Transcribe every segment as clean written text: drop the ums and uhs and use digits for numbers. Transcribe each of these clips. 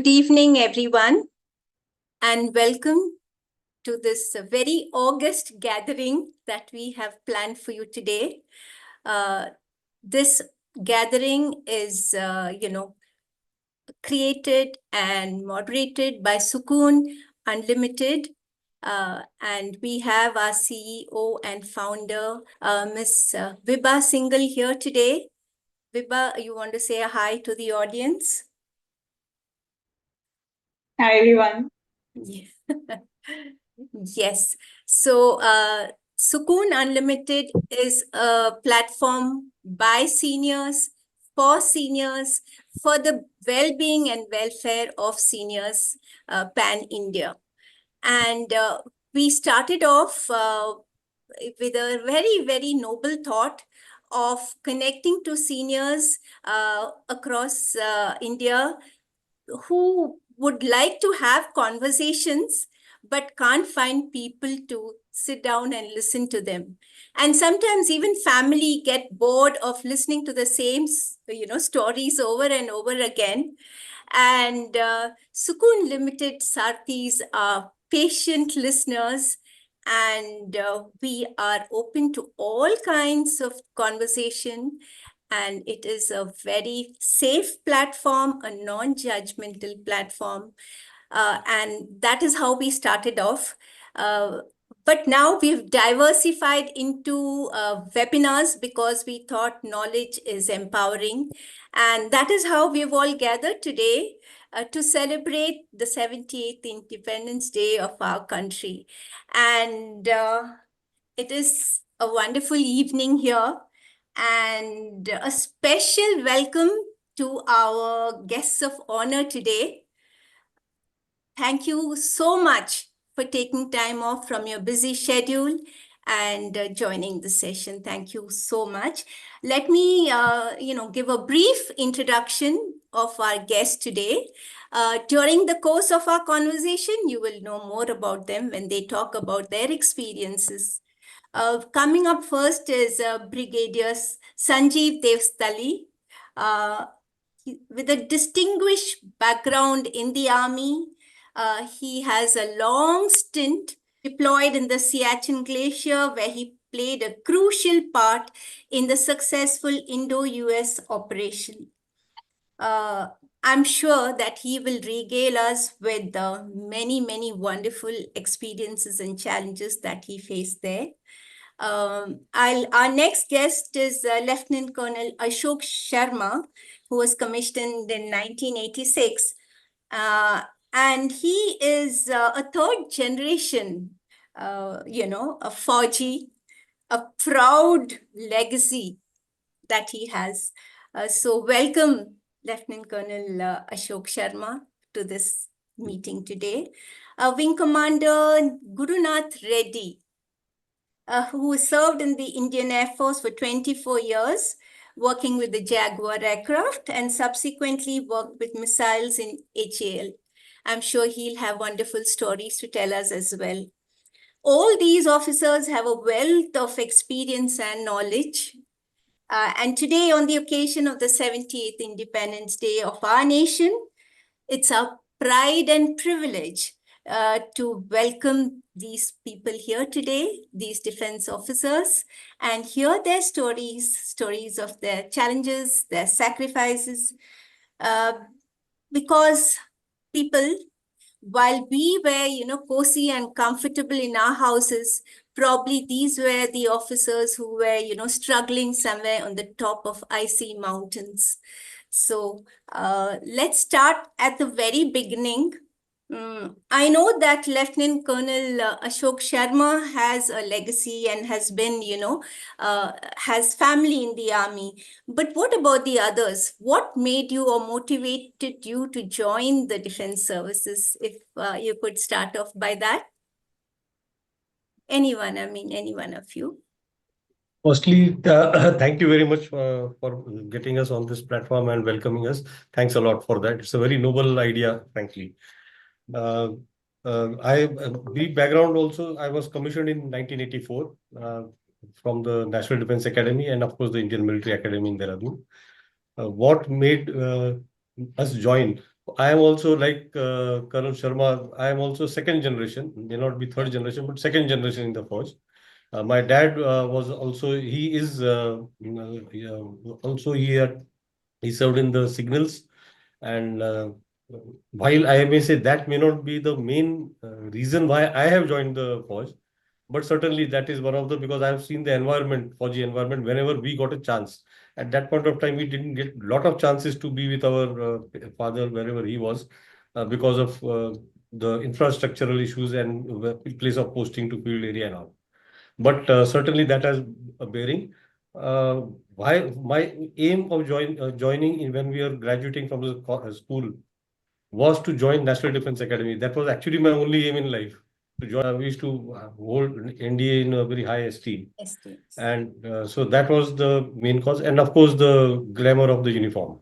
Good evening, everyone, and welcome to this very August gathering that we have planned for you today. This gathering is, created and moderated by Sukoon Unlimited. And we have our CEO and founder, Ms. Vibha Singhal here today. Vibha, you want to say a hi to the audience? Hi, everyone. Yes. So, Sukoon Unlimited is a platform by seniors, for the well-being and welfare of seniors pan-India. And we started off with a very, very noble thought of connecting to seniors across India who would like to have conversations but can't find people to sit down and listen to them. And sometimes even family get bored of listening to the same stories over and over again. And Sukoon Limited Sarthis are patient listeners, and we are open to all kinds of conversation. And it is a very safe platform, a non-judgmental platform. And that is how we started off. But now we've diversified into webinars because we thought knowledge is empowering. And that is how we've all gathered today to celebrate the 78th Independence Day of our country. And it is a wonderful evening here. And a special welcome to our guests of honor today. Thank you so much for taking time off from your busy schedule and joining the session. Thank you so much. Let me, give a brief introduction of our guest today. During the course of our conversation, you will know more about them when they talk about their experiences. Coming up first is Brigadier Sanjeev Devasthali. With a distinguished background in the army, he has a long stint deployed in the Siachen Glacier, where he played a crucial part in the successful Indo-US operation. I'm sure that he will regale us with many, many wonderful experiences and challenges that he faced there. Our next guest is Lieutenant Colonel Ashok Sharma, who was commissioned in 1986. And he is a third generation, a Fauji, a proud legacy that he has. So welcome, Lieutenant Colonel Ashok Sharma, to this meeting today. Wing Commander Gurunath Reddy, who served in the Indian Air Force for 24 years, working with the Jaguar aircraft and subsequently worked with missiles in HAL. I'm sure he'll have wonderful stories to tell us as well. All these officers have a wealth of experience and knowledge. And today, on the occasion of the 78th Independence Day of our nation, it's our pride and privilege to welcome these people here today, these defense officers, and hear their stories of their challenges, their sacrifices, because people, while we were, cozy and comfortable in our houses, probably these were the officers who were, struggling somewhere on the top of icy mountains. So let's start at the very beginning. I know that Lieutenant Colonel Ashok Sharma has a legacy and has been, has family in the army. But what about the others? What made you or motivated you to join the defense services? If you could start off by that. Any one of you. Firstly, thank you very much for getting us on this platform and welcoming us. Thanks a lot for that. It's a very noble idea, frankly. Brief background also, I was commissioned in 1984 from the National Defense Academy and of course the Indian Military Academy in Dehradun. What made us join? I am also like Colonel Sharma. I am also second generation, may not be third generation, but second generation in the force. My dad was also, he is also he served in the signals. And while I may say that may not be the main reason why I have joined the force, but certainly that is one of the, because I have seen the environment, Fauji environment, whenever we got a chance. At that point of time, we didn't get a lot of chances to be with our father wherever he was because of the infrastructural issues and place of posting to field area and all. But certainly that has a bearing. Uh, why my aim of joining in when we are graduating from the school was to join National Defense Academy. That was actually my only aim in life. To join, we used to hold NDA in a very high esteem, Estates. and so that was the main cause. And of course, the glamour of the uniform.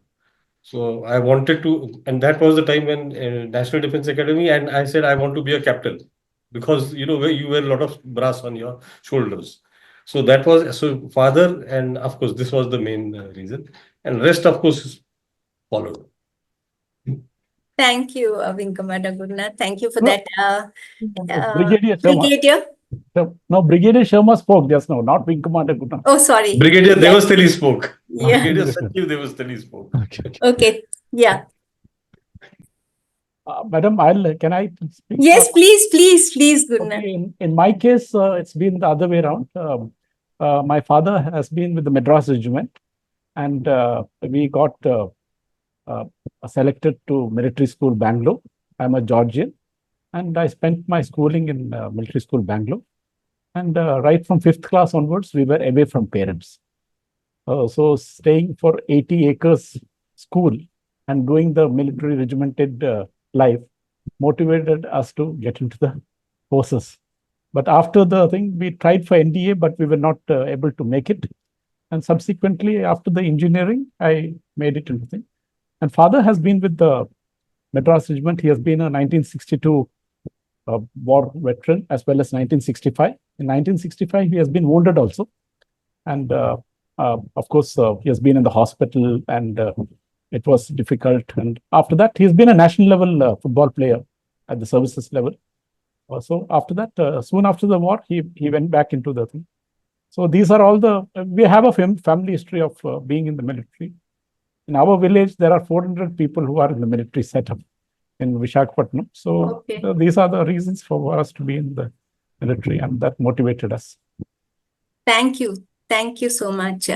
So I wanted to, and that was the time when National Defense Academy, and I said I want to be a captain because where you wear a lot of brass on your shoulders. So that was so father, and of course this was the main reason, and rest of course followed. Thank you, Wing Commander Gurunath. Thank you for No, that, Brigadier Sharma. Brigadier. No, Brigadier Sharma spoke just now, not Wing Commander Gurunath. Oh, sorry. Brigadier Yeah. Devasthali spoke. Yeah. Brigadier Sanjeev Devasthali spoke. Okay. Yeah. Madam, can I speak? Yes, please, Gurunath. Okay, in my case, it's been the other way around. My father has been with the Madras Regiment, and we got selected to military school Bangalore. I'm a Georgian, and I spent my schooling in military school Bangalore. And right from fifth class onwards, we were away from parents. So staying for 80 acres school and doing the military regimented life motivated us to get into the forces. But after the thing, we tried for NDA, but we were not able to make it. And subsequently, after the engineering, I made it into the thing. And father has been with the Madras Regiment. He has been a 1962 war veteran as well as 1965. In 1965, he has been wounded also. And of course, he has been in the hospital and it was difficult. And after that, he's been a national level football player at the services level. So after that, soon after the war, he went back into the thing. So these are all the, we have a family history of being in the military. In our village, there are 400 people who are in the military setup in Visakhapatnam. So these are the reasons for us to be in the military, and that motivated us. Thank you. Thank you so much.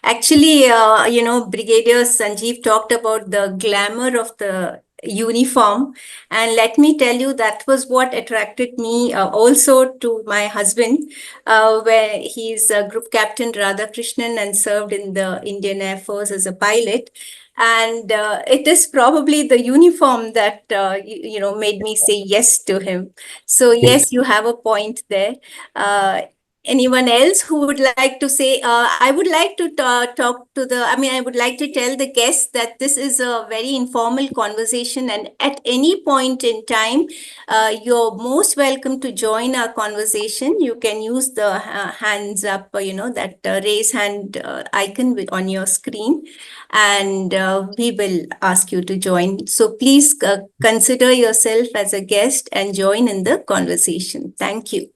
Actually, Brigadier Sanjeev talked about the glamour of the uniform. And let me tell you, that was what attracted me also to my husband, where he's a Group Captain Radhakrishnan and served in the Indian Air Force as a pilot. And it is probably the uniform that, made me say yes to him. So yes, you have a point there. Anyone else who would like to say? I would like to talk to I would like to tell the guests that this is a very informal conversation, and at any point in time, you're most welcome to join our conversation. You can use the hands up, that raise hand icon on your screen, and we will ask you to join. So please consider yourself as a guest and join in the conversation. Thank you.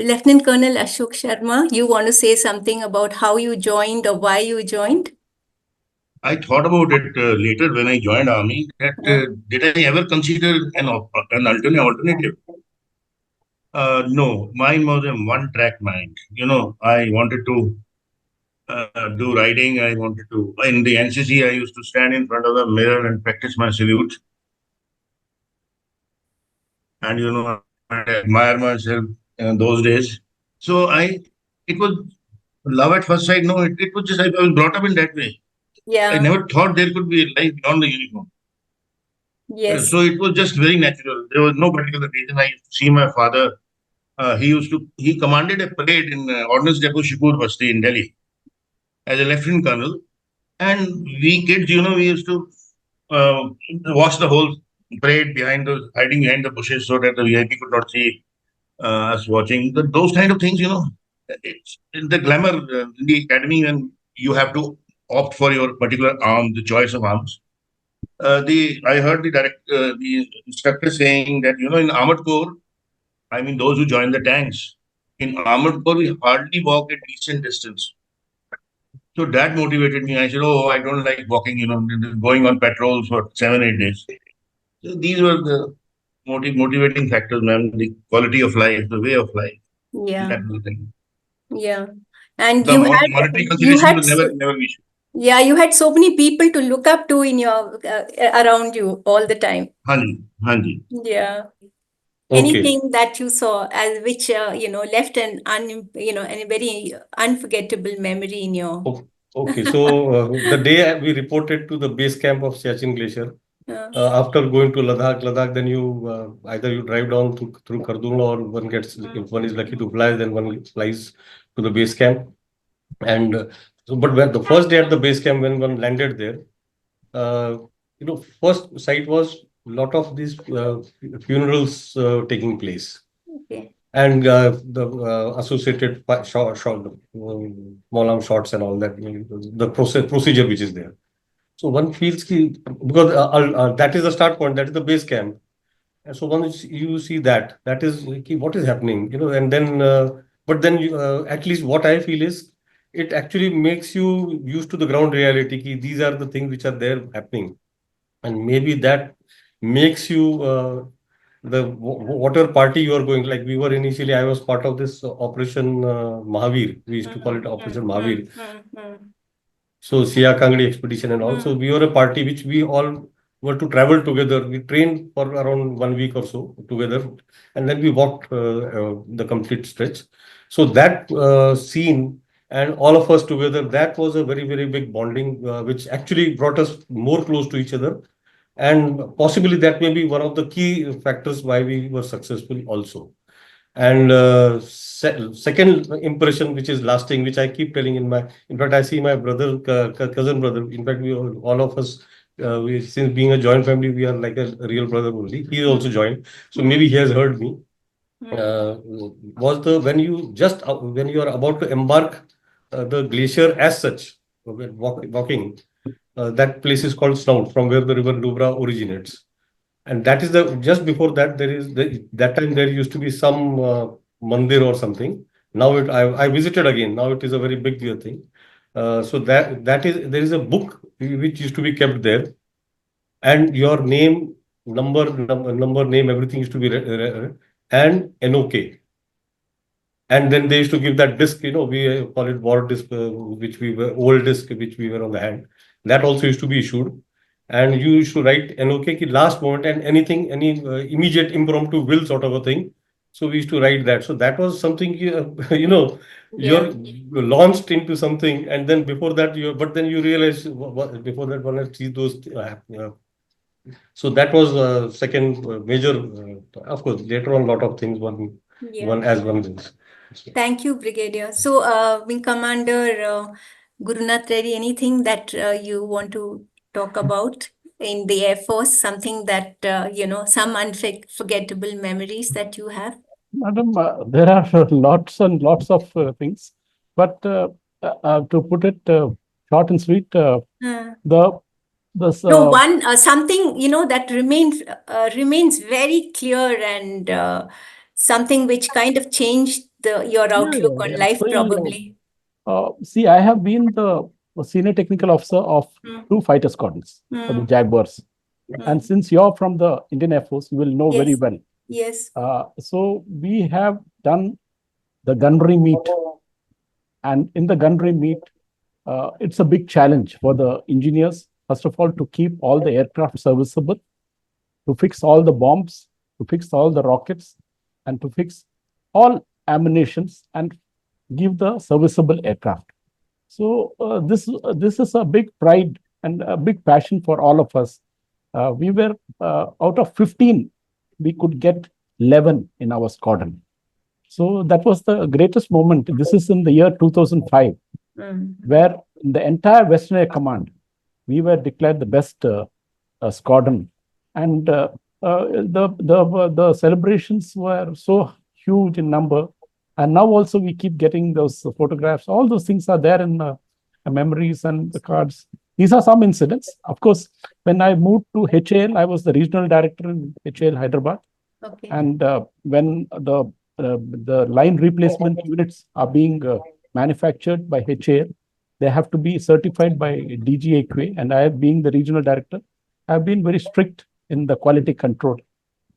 Lieutenant Colonel Ashok Sharma, you want to say something about how you joined or why you joined? I thought about it later when I joined army. That did I ever consider an alternative? No, mine was a one-track mind. I wanted to do riding. I wanted to in the NCC. I used to stand in front of the mirror and practice my salute. And I admire myself in those days. So it was love at first sight. No, it was just I was brought up in that way. Yeah. I never thought there could be a life beyond the uniform. Yes. So it was just very natural. There was no particular reason. I used to see my father. He commanded a parade in Ordnance Depot Shikur Basti in Delhi as a lieutenant colonel. And we kids, we used to watch the whole parade hiding behind the bushes so that the VIP could not see us watching. Those kind of things, it's in the glamour in the academy, and you have to opt for your particular arm, the choice of arms. I heard the instructor saying that in armored corps, I mean those who join the tanks, in armored corps we hardly walk a decent distance. So that motivated me. I said, "Oh, I don't like walking. Going on patrols for 7, 8 days." So these were the motivating factors, ma'am. The quality of life, the way of life, Yeah. that whole thing. Yeah. And The monetary consideration will never be. yeah, you had so many people to look up to in your around you all the time. Hanji, Hanji. Yeah. Okay. Anything that you saw as which left a very unforgettable memory in your Okay. So the day we reported to the base camp of Siachen Glacier, uh, after going to Ladakh, then you either you drive down through Kardula, or one gets, if one is lucky to fly, then one flies to the base camp. And but when the first day at the base camp, when one landed there, first sight was lot of these funerals taking place, okay. and the associated Maulam shots and all that, the procedure which is there. So one feels because that is the start point, that is the base camp. And so once you see that is what is happening, and then but then at least what I feel is it actually makes you used to the ground reality. These are the things which are there happening, and maybe that makes you whatever party you are going. Like we were initially, I was part of this Operation Mahavir. We used to call it Operation Mahavir. So Sia Kangdi expedition and all. So we were a party which we all were to travel together. We trained for around 1 week or so together, and then we walked the complete stretch. So that scene and all of us together, that was a very, very big bonding, which actually brought us more close to each other. And possibly that may be one of the key factors why we were successful also. And second impression, which is lasting, which I keep telling in fact, I see my brother, cousin brother. In fact, we all of us, since being a joint family, we are like a real brother only. He also joined, so maybe he has heard me. Was the when you are about to embark the glacier as such, walking, that place is called Snout, from where the river Nubra originates. And that is just before that, that time there used to be some mandir or something. Now I visited again. Now it is a very big thing. So there is a book which used to be kept there, and your name, number, name, everything used to be and NOK. And then they used to give that disc, we call it war disc, which we were old disc, which we were on the hand. That also used to be issued. And you used to write NOK ki last moment, and anything, any immediate impromptu will sort of a thing. So we used to write that. So that was something, you're launched into something. And then before that, but then you realize before that, one has seen those. So that was second major, of course, later on, a lot of things one as one things. Thank you, Brigadier. So, Wing Commander Gurunath Reddy, anything that you want to talk about in the Air Force? Something that, some unforgettable memories that you have? Madam, there are lots and lots of things, but to put it short and sweet, the something that remains very clear, and something which kind of changed your outlook on life, probably. See, I have been the senior technical officer of 2 fighter squadrons for the Jaguars. And since you're from the Indian Air Force, you will know very well. Yes. So we have done the gunnery meet. And in the gunnery meet, it's a big challenge for the engineers, first of all, to keep all the aircraft serviceable, to fix all the bombs, to fix all the rockets, and to fix all ammunitions and give the serviceable aircraft. So this is a big pride and a big passion for all of us. We were out of 15, we could get 11 in our squadron. So that was the greatest moment. This is in the year 2005, where in the entire Western Air Command, we were declared the best squadron. And the celebrations were so huge in number. And now also we keep getting those photographs. All those things are there in memories and the cards. These are some incidents. Of course, when I moved to HAL, I was the regional director in HAL Hyderabad. Okay. And when the line replacement units are being manufactured by HAL, they have to be certified by DGAQA. And I, being the regional director, have been very strict in the quality control,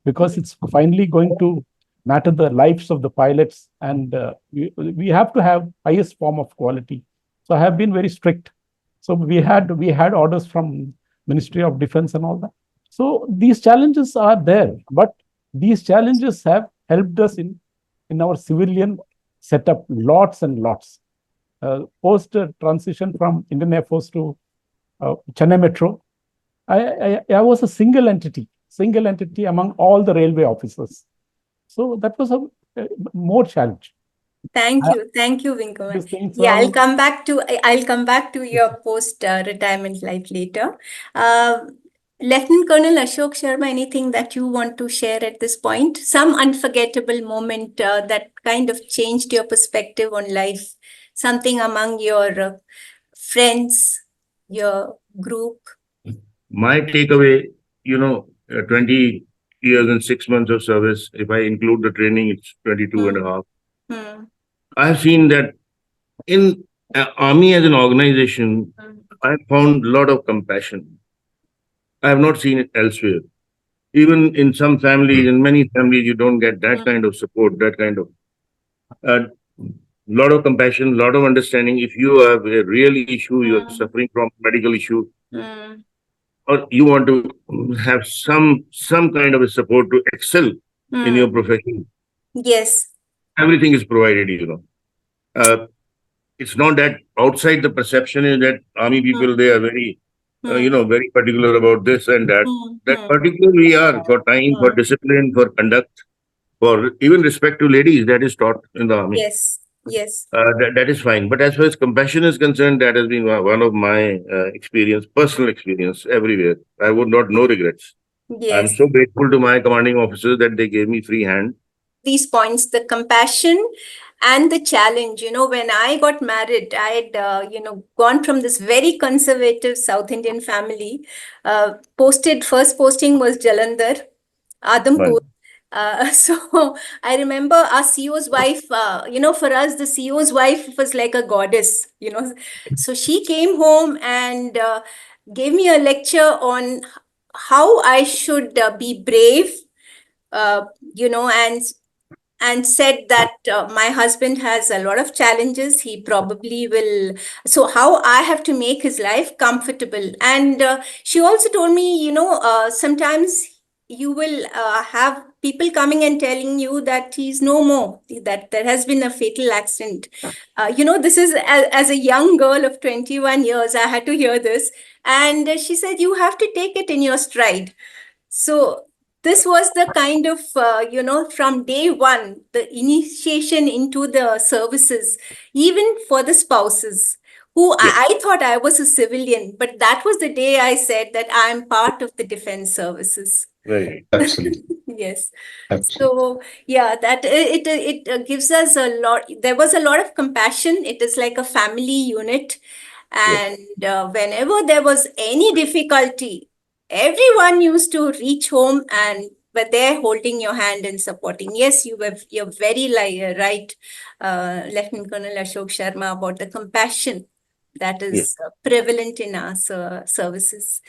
because it's finally going to matter the lives of the pilots, and we have to have highest form of quality. So I have been very strict. So we had orders from Ministry of Defense and all that. So these challenges are there, but these challenges have helped us in our civilian setup lots and lots. Post transition from Indian Air Force to Chennai Metro, I was a single entity among all the railway officers. So that was a more challenge. Thank you, Vinkaman. These things Yeah, are- I'll come back to your post retirement life later. Lieutenant Colonel Ashok Sharma, anything that you want to share at this point? Some unforgettable moment that kind of changed your perspective on life? Something among your friends, your group? My takeaway, 20 years and 6 months of service, if I include the training, it's 22 and a half. Hmm. I have seen that in army as an organization, I found a lot of compassion. I have not seen it elsewhere. Even in some families, in many families, you don't get that kind of support, that kind of lot of compassion, lot of understanding. If you have a real issue, you're suffering from medical issue, or you want to have some kind of a support to excel in your profession, Yes. everything is provided. It's not that outside the perception is that army people, they are very, very particular about this and that. That particular we are for time, for discipline, for conduct, for even respect to ladies, that is taught in the army. Yes. Yes. That is fine. But as far as compassion is concerned, that has been one of my personal experience everywhere. I would not know regrets. I'm Yes. so grateful to my commanding officers that they gave me free hand. These points, the compassion and the challenge. When I got married, I had, gone from this very conservative South Indian family. First posting was Jalandhar, Adamkur. So I remember our CEO's wife, for us, the CEO's wife was like a goddess. So she came home and gave me a lecture on how I should be brave, uh, and said that my husband has a lot of challenges. He probably will. So, how I have to make his life comfortable. And she also told me, sometimes you will have people coming and telling you that he's no more, that there has been a fatal accident. This is as a young girl of 21 years, I had to hear this. And she said, you have to take it in your stride. So this was the kind of, from day one, the initiation into the services, even for the spouses, who I thought I was a civilian, but that was the day I said that I'm part of the defense services. Right. Absolutely. Yes. Absolutely. So yeah, that it gives us a lot. There was a lot of compassion. It is like a family unit. And whenever there was any difficulty, everyone used to reach home and were there holding your hand and supporting. Yes, you're very right, Lieutenant Colonel Ashok Sharma, about the compassion that is prevalent in our services.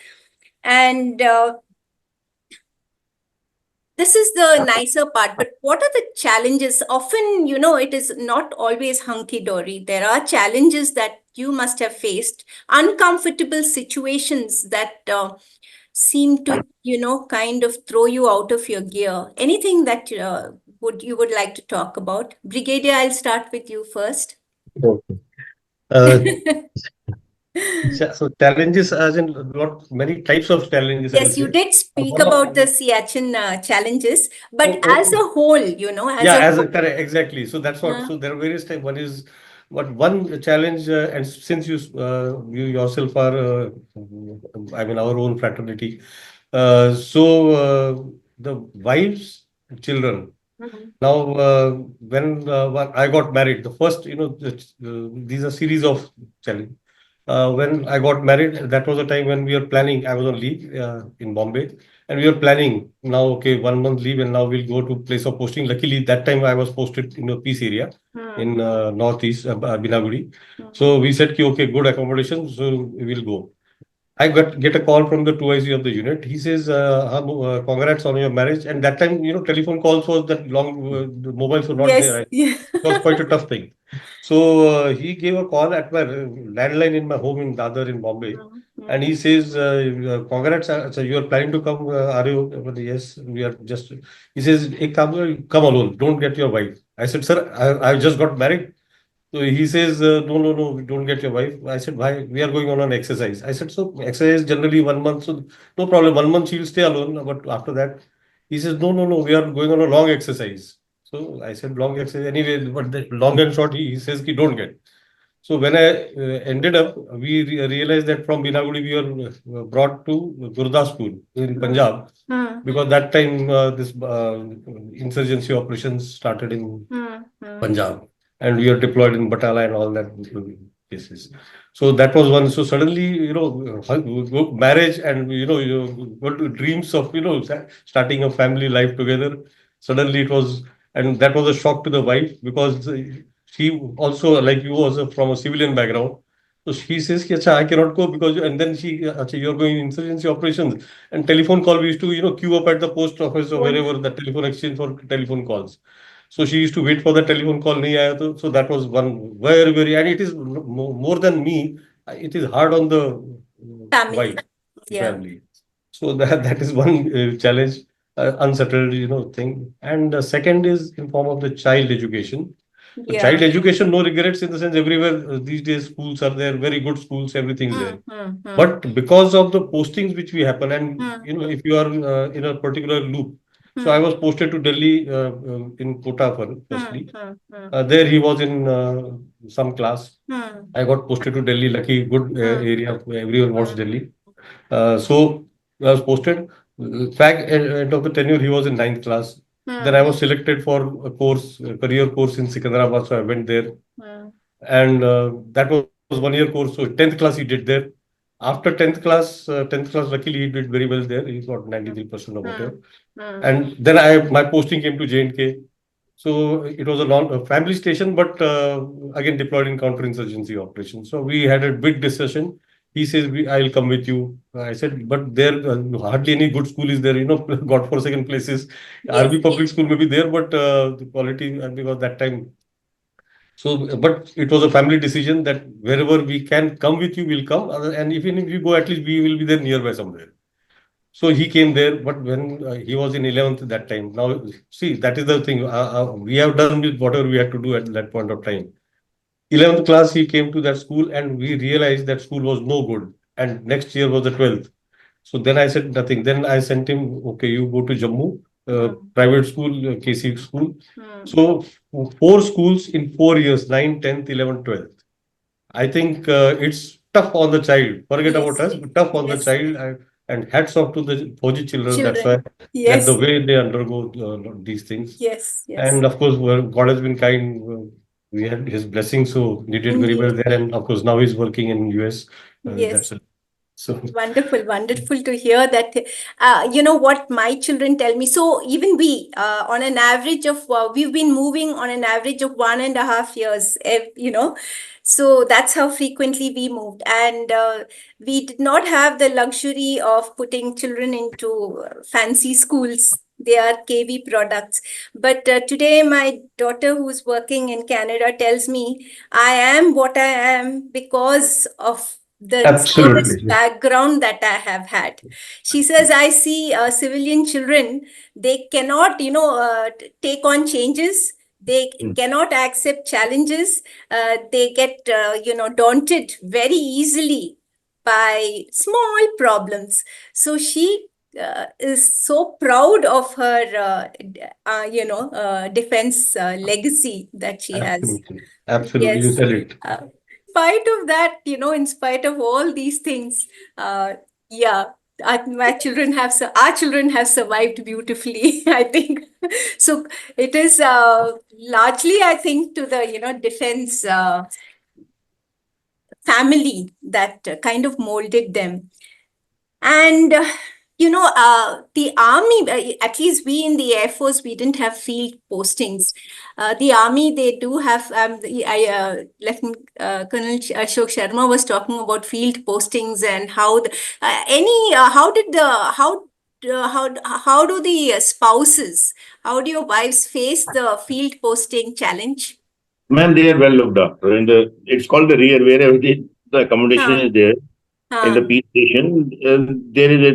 And this is the nicer part, but what are the challenges? Often, it is not always hunky-dory. There are challenges that you must have faced, uncomfortable situations that seem to, kind of throw you out of your gear. Anything that you would like to talk about? Brigadier, I'll start with you first. Okay. Uh, so challenges, as in many types of challenges, I would Yes, you say. did speak One of- about the Siachen challenges, but Oh, as a whole, correct, exactly. So that's what. So there are various types. One is one challenge, and since you yourself are, I mean, our own fraternity. The wives, children. Now, when I got married, the first, these are series of challenges. When I got married, that was the time when we were planning. I was on leave in Bombay, and we were planning now. Okay, 1 month leave, and now we'll go to place of posting. Luckily, that time I was posted in a peace area in northeast Binagudi. So we said, "Ki, okay, good accommodation, so we will go." I get a call from the 2IC of the unit. He says, "Congrats on your marriage." And that time, telephone calls was that long. The mobiles were not there. Yes. Yeah. It was quite a tough thing. So he gave a call at my landline in my home in Dadar in Bombay, and he says, "Congrats, so you are planning to come? Are you?" I said, "Yes, we are just." He says, "Ek kaam karo, come alone. Don't get your wife." I said, "Sir, I just got married." So he says, "No, no, no, don't get your wife." I said, "Why? We are going on an exercise." I said, "So exercise generally 1 month, so no problem. 1 month she'll stay alone, but after that," he says, "No, no, no, we are going on a long exercise." So I said, "Long exercise anyway," but the long and short, he says, "Ki don't get." So when I ended up, we realized that from Binagudi we were brought to Gurdaspur in Punjab, because that time this insurgency operations started in Punjab, and we are deployed in Batala and all that cases. So that was one. So suddenly, marriage and you go to dreams of starting a family life together. Suddenly it was, and that was a shock to the wife, because she also, like you, was from a civilian background. So she says, "Ki, Acha, I cannot go because," and then she, "Acha, you're going insurgency operations." And telephone call, we used to, queue up at the post office or wherever, the telephone exchange for telephone calls. So she used to wait for the telephone call. Nahi aaya to, so that was one very, very, and it is more than me. It is hard on the Family. wife, Yeah. family. So that is one challenge, unsettled, thing. And the second is in form of the child education. So Yeah. child education, no regrets, in the sense everywhere these days schools are there, very good schools, everything's there. But because of the postings which we happen, and if you are in a particular loop, so I was posted to Delhi in Kota firstly. There he was in some class. I got posted to Delhi. Lucky, good area. Everyone wants Delhi. So I was posted. Fact, end of the tenure, he was in ninth class. Then I was selected for a course, a career course in Secunderabad. So I went there, and that was 1 year course. So 10th class he did there. After 10th class, luckily he did very well there. He got 93% or whatever. And then my posting came to J&K. So it was a family station, but again deployed in counterinsurgency operations. So we had a big discussion. He says, "I'll come with you." I said, "But there hardly any good school is there. God-forsaken places. Yes. RB public school may be there, but the quality, because that time." So, but it was a family decision that wherever we can come with you, we'll come. And even if you go, at least we will be there nearby somewhere. So he came there, but when he was in 11th that time. Now, see, that is the thing. We have done with whatever we had to do at that point of time. 11th class, he came to that school, and we realized that school was no good. And next year was the 12th. So then I said nothing. Then I sent him, "Okay, you go to Jammu, private school, KC school." So four schools in 4 years, 9, 10th, 11th, 12th. I think it's tough on the child. Forget about us, but tough on the Yes. child. And hats off to the Fauji children. That's why, Children. that the Yes. way they undergo these things. Yes. Yes. And of course, well, God has been kind. We had His blessing, so he did very well Indeed. there. And of course, now he's working in US. Yes. That's it. So Wonderful, wonderful to hear that. What my children tell me. So even we, on an average of, we've been moving on an average of 1.5 years, so that's how frequently we moved. And we did not have the luxury of putting children into fancy schools. They are KV products. But today, my daughter, who's working in Canada, tells me, "I am what I am because of the service absolutely, background that I have had." She says, "I see civilian children, they cannot, take on changes. They cannot accept challenges. They get, daunted very easily by small problems." So she is so proud of her, defense legacy that she has. absolutely, absolutely. You Yes. said it. Spite of that, in spite of all these things, yeah, our children have survived beautifully, I think. So it is largely, I think, to the, defense family that kind of molded them. And the army, at least we in the Air Force, we didn't have field postings. The army, they do have. Lieutenant Colonel Ashok Sharma was talking about field postings and how how do the spouses, how do your wives face the field posting challenge? Ma'am, they are well looked after. It's called the rear, where the accommodation Huh. is there. In the Huh. peace station, there is a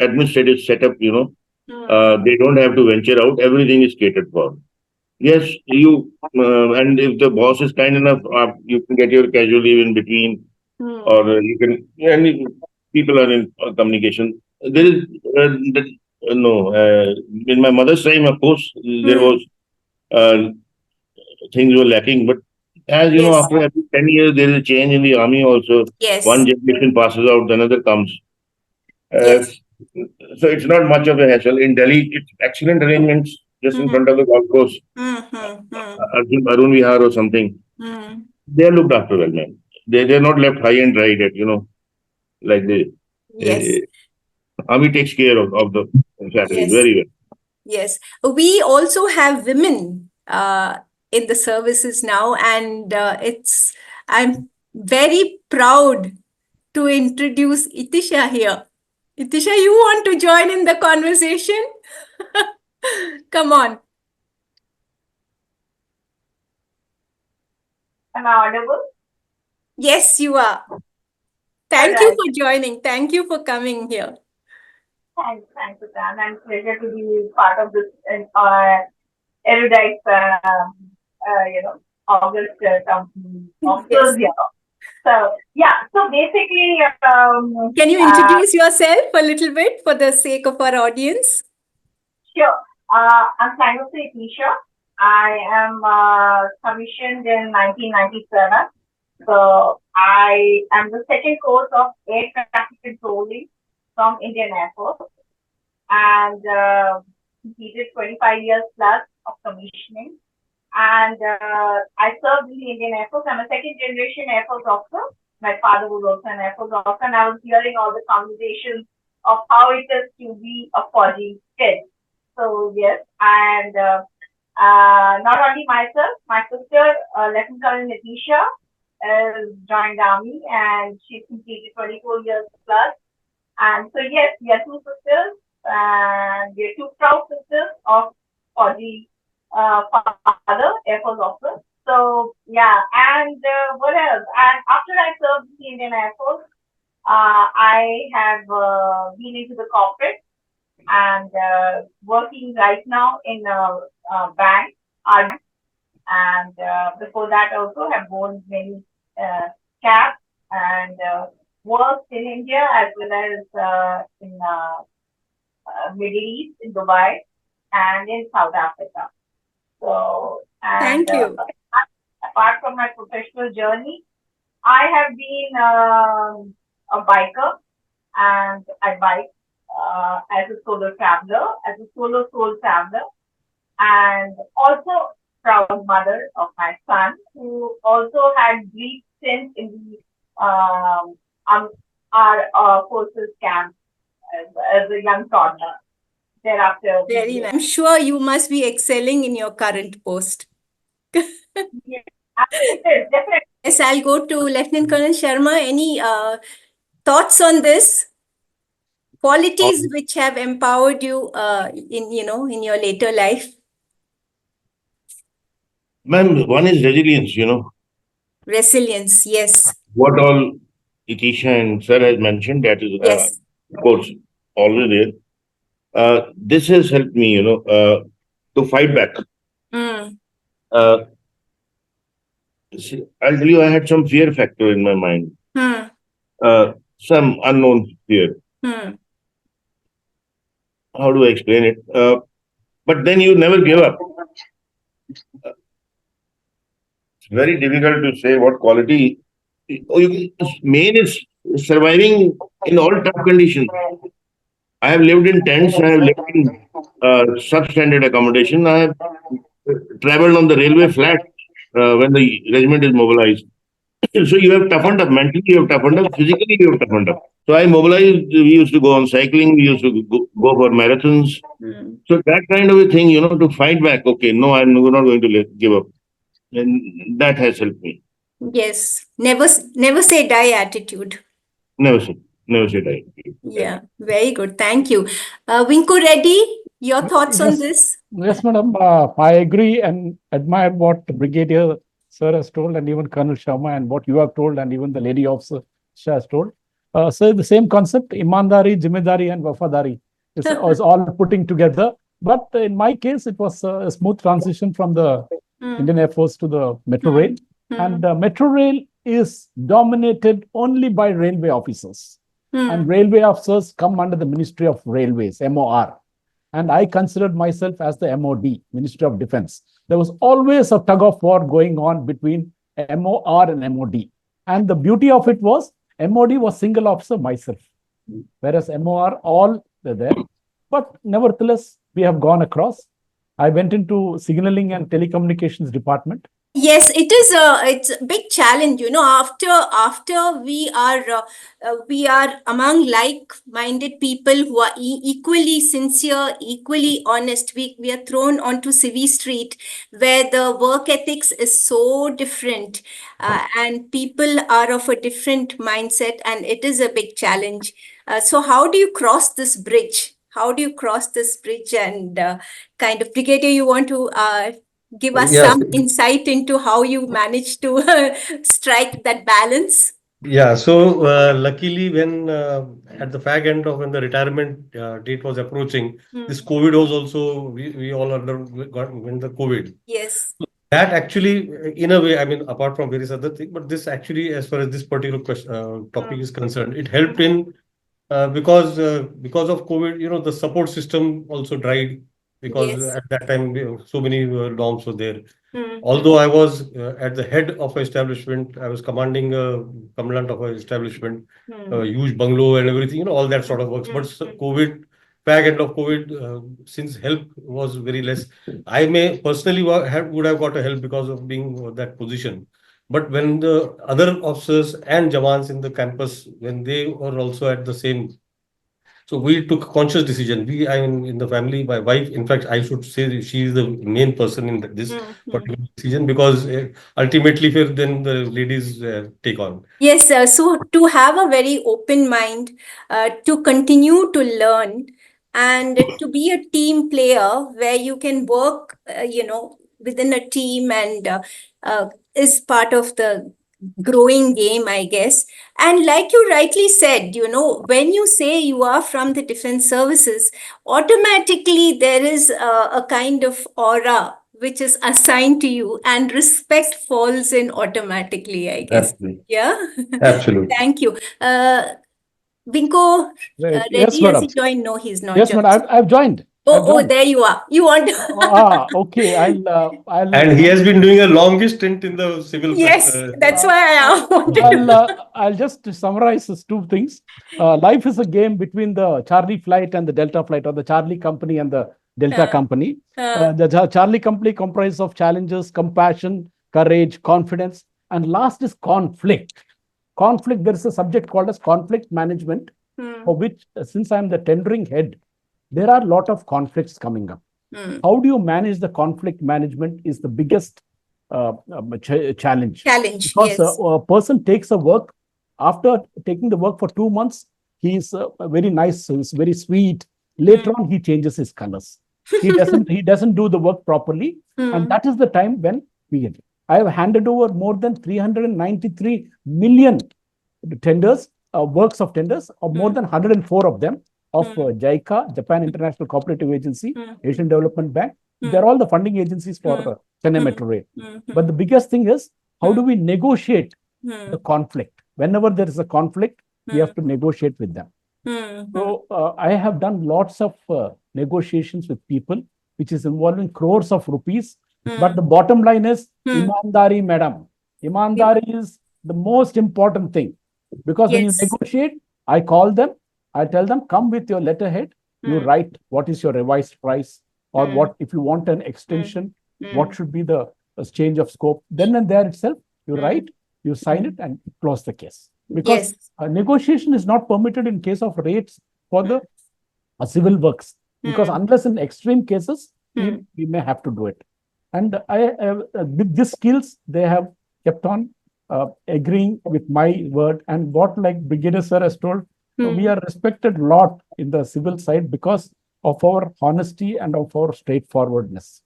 administrative setup. Hmm. They don't have to venture out. Everything is catered for. Yes, and if the boss is kind enough, you can get your casual leave in between, Hmm. or you can. People are in communication. There is no. In my mother's time, of course, there Hmm. was uh, things were lacking. But as you know, Yes. after every 10 years, there is a change in the army. Also, one Yes. generation passes out, another comes. Uh, Yes. so it's not much of a hassle. In Delhi, it's excellent arrangements just in Hmm. front of the golf course, Hmm. Hmm. Hmm. Arun Vihar or something. Hmm. They are looked after well, man. They're not left high and dry that, like the Yes. army takes care of the families Yes. very well. Yes. We also have women in the services now, and I'm very proud to introduce Etisha here. Etisha, you want to join in the conversation? Come on. Am I audible? Yes, you are. All Thank you right. for joining. Thank you for coming here. Thanks, Sutan. And pleasure to be part of this erudite, August company Yes. officers here. So yeah. So basically, Can you introduce yourself a little bit for the sake of our audience? sure. I'm Sanjeev Etisha. I am commissioned in 1997. So I am the second course of air traffic controlling from Indian Air Force, and completed 25 years plus of commissioning. And I served in the Indian Air Force. I'm a second generation Air Force officer. My father was also an Air Force officer, and I was hearing all the conversations of how it is to be a 40 kid. So yes, and not only myself, my sister, Lieutenant Colonel Etisha, has joined the army, and she's completed 24 years plus. And so yes, we are two sisters, and we are two proud sisters of Fauji father, Air Force officer. So yeah, and what else? And after I served in the Indian Air Force, I have been into the corporate and working right now in a bank, and before that also have worn many caps and worked in India as well as in Middle East, in Dubai, and in South Africa. So, and Thank you. apart from my professional journey, I have been a biker, and I bike as a solo traveler, as a solo soul traveler, and also proud mother of my son, who also had brief stint in the our forces camp as a young toddler. Thereafter, Very nice. I'm sure you must be excelling in your current post. yes, it is definitely. Yes, I'll go to Lieutenant Colonel Sharma. Any thoughts on this? Qualities which have empowered you in your later life? Ma'am, one is resilience. Resilience, yes. What all Etisha and Sir has mentioned, that is, Yes. of course, always there. This has helped me, to fight back. Mm. Uh, I'll tell you, I had some fear factor in my mind, Hmm. some unknown fear. Hmm. How do I explain it? But then you never give up. It's very difficult to say what quality. Main is surviving in all tough conditions. I have lived in tents. I have lived in substandard accommodation. I have traveled on the railway flat when the regiment is mobilized. So you have toughened up mentally, you have toughened up physically, you have toughened up. So I mobilized. We used to go on cycling. We used to go for marathons. Mm. So that kind of a thing, to fight back. Okay, no, I'm not going to give up, and that has helped me. Yes, never say die attitude. Never say, never say die. Yeah, very good. Thank you. Vinko Reddy, your thoughts on Yes, this? yes, madam. I agree and admire what Brigadier Sir has told, and even Colonel Sharma, and what you have told, and even the lady officer has told. So the same concept, imandari, jimedari, and wafadari is all putting together. But in my case, it was a smooth transition from the Indian Air Force to the Metro Rail. And Metro Rail is dominated only by railway officers. And railway officers come under the Ministry of Railways, MOR. And I considered myself as the MOD, Ministry of Defense. There was always a tug of war going on between MOR and MOD. And the beauty of it was, MOD was single officer, myself, whereas MOR, all were there. But nevertheless, we have gone across. I went into signaling and telecommunications department. Yes, it's a big challenge, after we are among like-minded people who are equally sincere, equally honest. We are thrown onto Civi Street, where the work ethics is so different, and people are of a different mindset, and it is a big challenge. So how do you cross this bridge? How do you cross this bridge? And kind of, Brigadier, you want to give us Yes. some insight into how you managed to strike that balance? Yeah, so luckily, when at the fag end of when the retirement date was approaching, this COVID was also we all got when the COVID. Yes. That actually, in a way, I mean, apart from various other things, but this actually, as far as this particular question, topic is concerned, it helped in because of COVID, the support system also dried because Yes. at that time so many norms were there. Mm. Although I was at the head of an establishment, I was commanding a commandant of an establishment, a huge bungalow and everything, all that sort of works. But COVID, fag end of COVID, since help was very less, I may personally would have got a help because of being that position. But when the other officers and Jawans in the campus, when they were also at the same, so we took a conscious decision. I mean, in the family, my wife, in fact, I should say she is the main person in this particular decision because ultimately, then the ladies take on. Yes, sir. So to have a very open mind, to continue to learn, and to be a team player where you can work, within a team, and is part of the growing game, I guess. And like you rightly said, when you say you are from the defense services, automatically there is a kind of aura which is assigned to you, and respect falls in automatically, I guess. Absolutely. Yeah. Absolutely. Thank you. Vinko Yes, Reddy, has madam. he joined? No, he's not Yes, joined. madam. I've joined. I've Oh, joined. there you are. You want Okay. I'll. And he has been doing a longest stint in the civil Yes, that's why I wanted I'll just summarize these two things. Life is a game between the Charlie flight and the Delta flight, or the Charlie company and the Delta company. The Charlie company comprises of challenges, compassion, courage, confidence, and last is conflict. Conflict, there is a subject called as conflict management, for which, since I'm the tendering head, there are a lot of conflicts coming up. How do you manage the conflict management is the biggest challenge. Because yes. a person takes a work, after taking the work for 2 months, he's very nice, he's very sweet. Later on, he changes his colors. He doesn't do the work properly. And that is the time when we get it. I have handed over more than 393 million tenders, works of tenders, of more than 104 of them, of JICA, Japan International Cooperative Agency, Asian Development Bank. They're all the funding agencies for Chennai Metro Rail. But the biggest thing is, how do we negotiate the conflict? Whenever there is a conflict, we have to negotiate with them. So I have done lots of negotiations with people, which is involving crores of rupees. But the bottom line is, imandari, madam. Imandari is the most important thing. Because when you negotiate, I call them, I tell them, come with your letterhead, you write what is your revised price, or what, if you want an extension, what should be the change of scope. Then and there itself, you write, you sign it and close the case. Because Yes. negotiation is not permitted in case of rates for the civil works. Because unless in extreme cases, we may have to do it. And with these skills, they have kept on agreeing with my word. And what, like Brigadier Sir has told, we are respected a lot in the civil side because of our honesty and of our straightforwardness.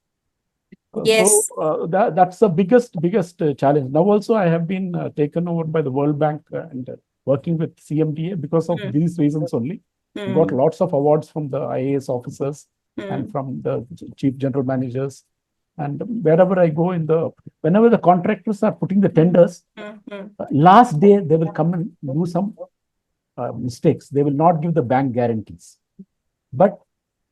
Yes. So that's the biggest challenge. Now also I have been taken over by the World Bank and working with CMDA because of these reasons only. Got lots of awards from the IAS officers and from the chief general managers. And wherever I go whenever the contractors are putting the tenders, last day they will come and do some mistakes. They will not give the bank guarantees. But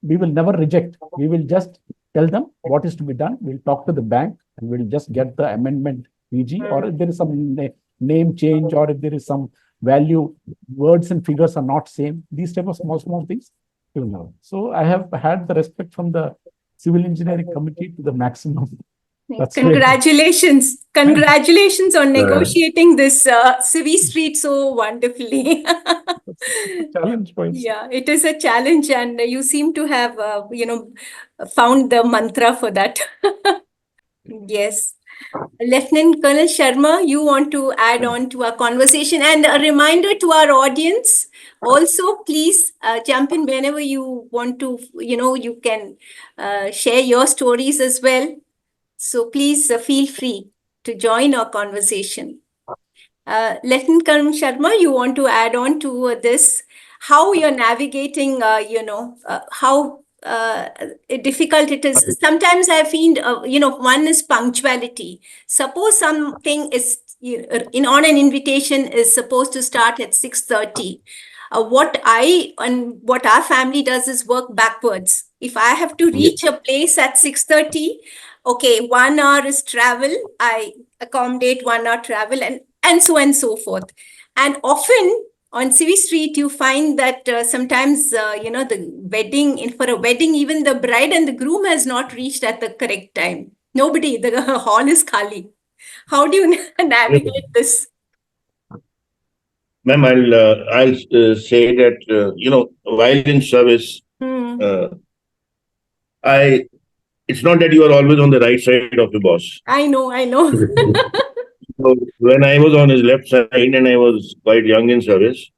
we will never reject. We will just tell them what is to be done. We'll talk to the bank and we'll just get the amendment PG, or if there is some name change, or if there is some value, words and figures are not same. These type of small things we will know. So I have had the respect from the civil engineering committee to the maximum. That's Congratulations. Congratulations on negotiating this Civi Street so wonderfully. Challenge points. Yeah, it is a challenge, and you seem to have, found the mantra for that. Yes. Lieutenant Colonel Sharma, you want to add on to our conversation, and a reminder to our audience. Also, please jump in whenever you want to, you can share your stories as well. So please feel free to join our conversation. Lieutenant Colonel Sharma, you want to add on to this, how you're navigating, how difficult it is. Sometimes I find, one is punctuality. Suppose something is, on an invitation is supposed to start at 6:30. What I and what our family does is work backwards. If I have to reach a place at 6:30, okay, 1 hour is travel. I accommodate 1 hour travel, and so on and so forth. And often on Civi Street, you find that sometimes, the wedding, for a wedding, even the bride and the groom has not reached at the correct time. Nobody, the hall is khali. How do you navigate this? Ma'am, I'll say that while in service, it's not that you are always on the right side of the boss. I know. So when I was on his left side and I was quite young in service,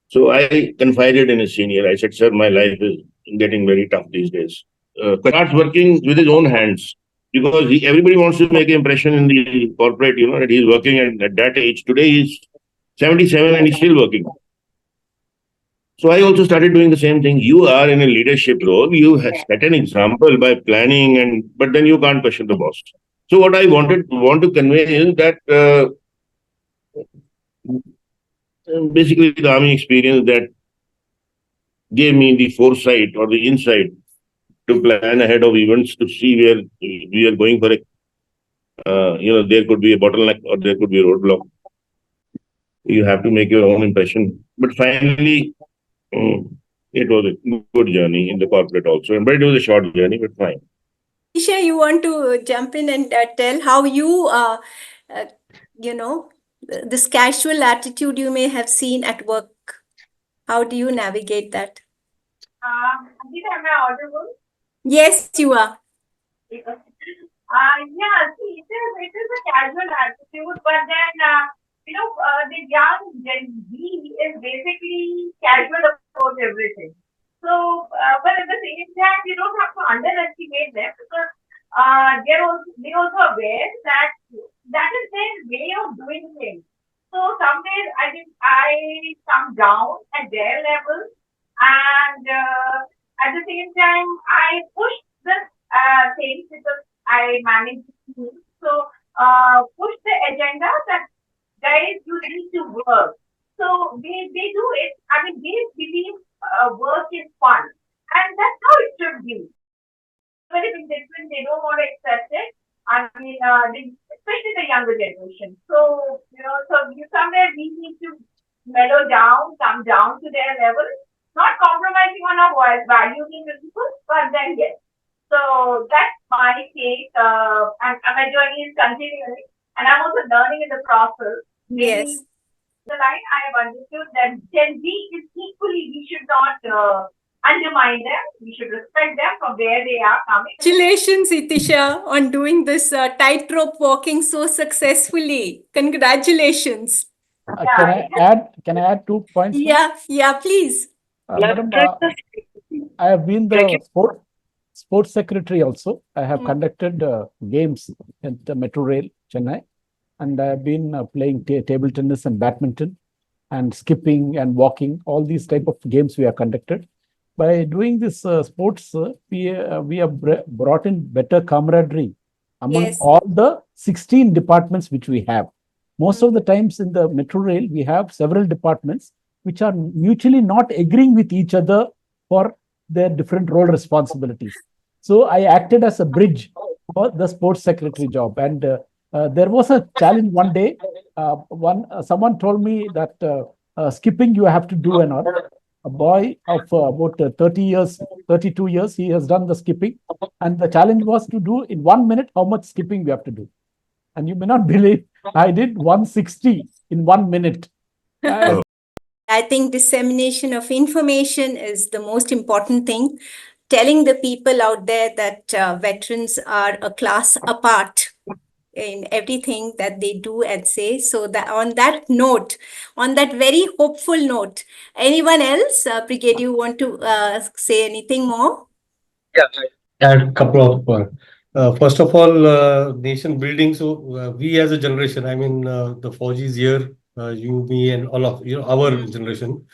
so I confided in a senior. I said, "Sir, my life is getting very tough these days." Starts working with his own hands because everybody wants to make an impression in the corporate, that he's working at that age. Today he's 77 and he's still working. So I also started doing the same thing. You are in a leadership role. You have set an example by planning, but then you can't question the boss. So what I want to convey is that basically the army experience that gave me the foresight or the insight to plan ahead of events to see where we are going for there could be a bottleneck or there could be a roadblock. You have to make your own impression. But finally, it was a good journey in the corporate also. But it was a short journey, but fine. Etisha, you want to jump in and tell how you, this casual attitude you may have seen at work. How do you navigate that? Am I audible? Yes, you are. Yeah, see, it is a casual attitude, but then, the young Gen Z is basically casual about everything. So, but at the same time, you don't have to underestimate them because they're also aware that is their way of doing things. So some days I think I come down at their level, and at the same time I push the things because I manage the team. So push the agenda that guys you need to work. So they do it. I mean, they believe work is fun, and that's how it should be. Very big difference. They don't want to accept it. I mean, especially the younger generation. So somewhere we need to mellow down, come down to their level, not compromising on our values and principles, but then yes. So that's my take, and my journey is continuing. and I'm also learning in the process. Maybe Yes. the line I have understood that Gen Z is equally, we should not undermine them. We should respect them from where they are coming. Congratulations, Etisha, on doing this tightrope walking so successfully. Congratulations. Can I add 2 points? Yeah, please. Madam, I have been the sports secretary also. I have conducted games at the Metro Rail, Chennai, and I have been playing table tennis and badminton and skipping and walking. All these type of games we have conducted. By doing this sports, we have brought in better camaraderie among Yes. all the 16 departments which we have. Most of the times in the Metro Rail, we have several departments which are mutually not agreeing with each other for their different role responsibilities. So I acted as a bridge for the sports secretary job. And there was a challenge one day. Someone told me that skipping you have to do and all. A boy of about 30 years, 32 years, he has done the skipping. And the challenge was to do in 1 minute how much skipping we have to do. And you may not believe, I did 160 in 1 minute. I think dissemination of information is the most important thing. Telling the people out there that veterans are a class apart in everything that they do and say. So that on that note, on that very hopeful note, anyone else, Brigadier, you want to say anything more? Yeah, add a couple of. First of all, nation building. So we as a generation, I mean, the Fauji's here, you, me, and all of our generation.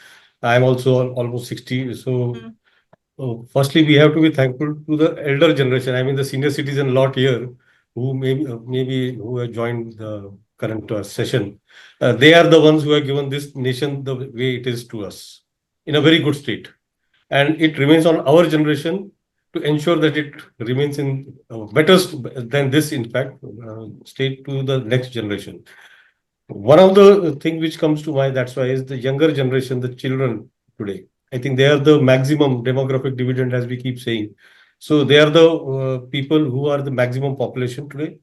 I'm also almost 60. So firstly, we have to be thankful to the elder generation. I mean, the senior citizen lot here, who maybe who have joined the current session. They are the ones who have given this nation the way it is to us in a very good state, and it remains on our generation to ensure that it remains in better than this, in fact, state to the next generation. One of the thing which comes to mind, that's why, is the younger generation, the children today. I think they are the maximum demographic dividend, as we keep saying. So they are the people who are the maximum population today.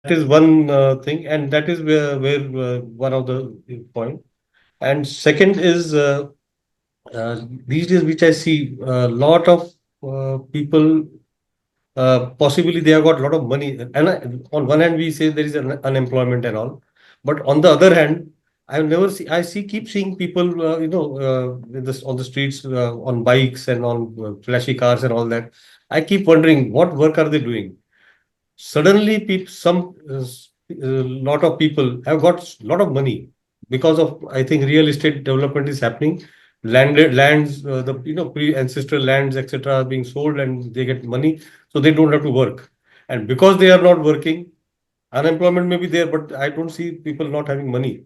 That is one thing, and that is where one of the point. And second is these days, which I see a lot of people, possibly they have got a lot of money. And on one hand, we say there is an unemployment and all, but on the other hand, keep seeing people, on the streets, on bikes and on flashy cars and all that. I keep wondering what work are they doing? Suddenly, some lot of people have got a lot of money because of, I think, real estate development is happening. Lands, the pre-ancestral lands, etc., are being sold, and they get money, so they don't have to work. And because they are not working, unemployment may be there, but I don't see people not having money.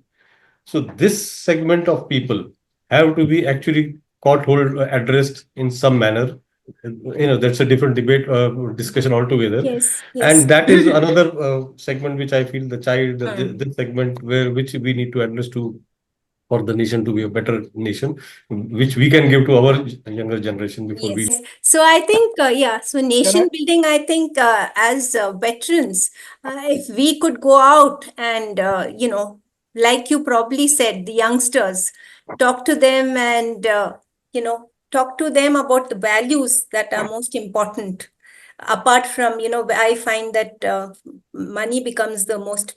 So this segment of people have to be actually caught hold, addressed in some manner. That's a different debate, discussion altogether. Yes. And that is another segment which I feel, the child, this segment which we need to address to, for the nation to be a better nation, which we can give to our younger generation before we. Yes. So I think, so nation building, I think as veterans, if we could go out and, like you probably said, the youngsters, talk to them and, talk to them about the values that are most important. Apart from, I find that money becomes the most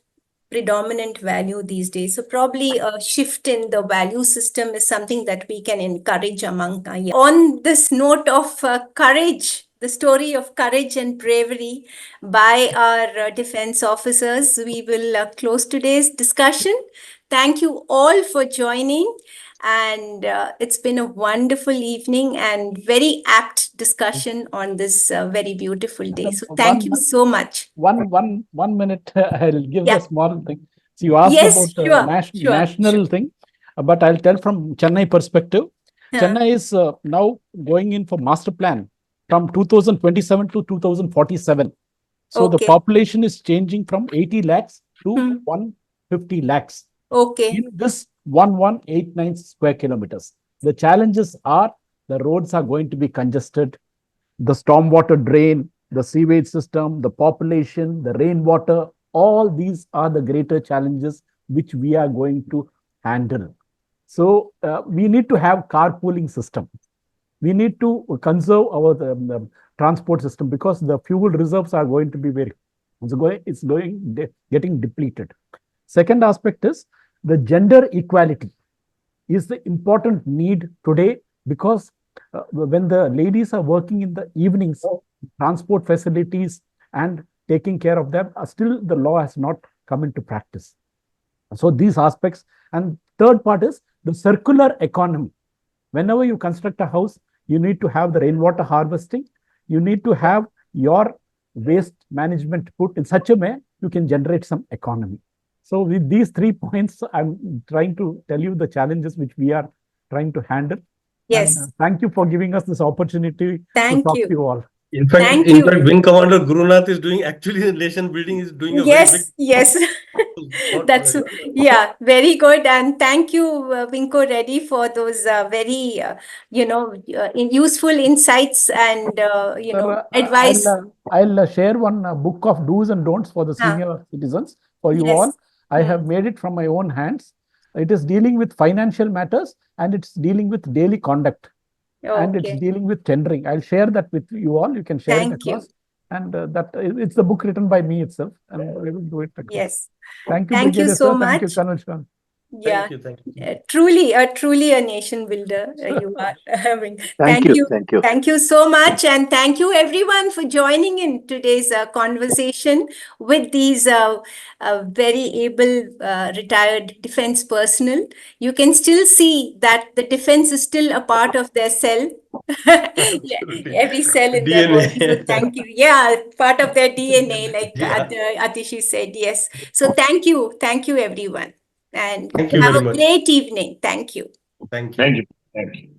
predominant value these days. So probably a shift in the value system is something that we can encourage among our young. On this note of courage, the story of courage and bravery by our defense officers, we will close today's discussion. Thank you all for joining. And it's been a wonderful evening and very apt discussion on this very beautiful day. So thank you so much. 1 minute, I'll give the small thing. So you asked about national thing, but I'll tell from Chennai perspective. Chennai is now going in for master plan from 2027 to 2047. So the population is changing from 80 lakhs to 150 lakhs. In this 1189 square kilometers. The challenges are the roads are going to be congested, the stormwater drain, the sewage system, the population, the rainwater, all these are the greater challenges which we are going to handle. So we need to have carpooling system. We need to conserve our transport system because the fuel reserves are going to be getting depleted. Second aspect is the gender equality is the important need today because when the ladies are working in the evenings, transport facilities and taking care of them, still the law has not come into practice. So these aspects. And third part is the circular economy. Whenever you construct a house, you need to have the rainwater harvesting. You need to have your waste management put in such a way you can generate some economy. So with these 3 points, I'm trying to tell you the challenges which we are trying to handle. Yes. And thank you for giving us this opportunity to Thank talk you. to you all. In fact, Thank in you. fact, Wing Commander Gurunath is doing actually nation building is doing a very big. Yes. That's yeah, very good. And thank you, Winko Reddy, for those very useful insights and Sir, advice. I'll share one book of do's and don'ts for the senior citizens for you Yes. all. I have made it from my own hands. It is dealing with financial matters and it's dealing with daily conduct. And it's Okay. dealing with tendering. I'll share that with you all. You can share it Thank you. across. And that it's the book written by me itself, and we will do it across. Yes. Thank you, Thank you Brigadier so sir. Thank you, much. Colonel Ashok. Yeah. Thank you. Truly a nation builder you are. Thank you. Thank you. Thank you so much. And thank you everyone for joining in today's conversation with these very able retired defense personnel. You can still see that the defense is still a part of their cell. Every cell in their body. So thank you. Yeah, part of their DNA, like Atishi said. Yes. So thank you. Thank you, everyone. And Thank you have very a much. great evening. Thank you. Thank you. Thank you. Thank you.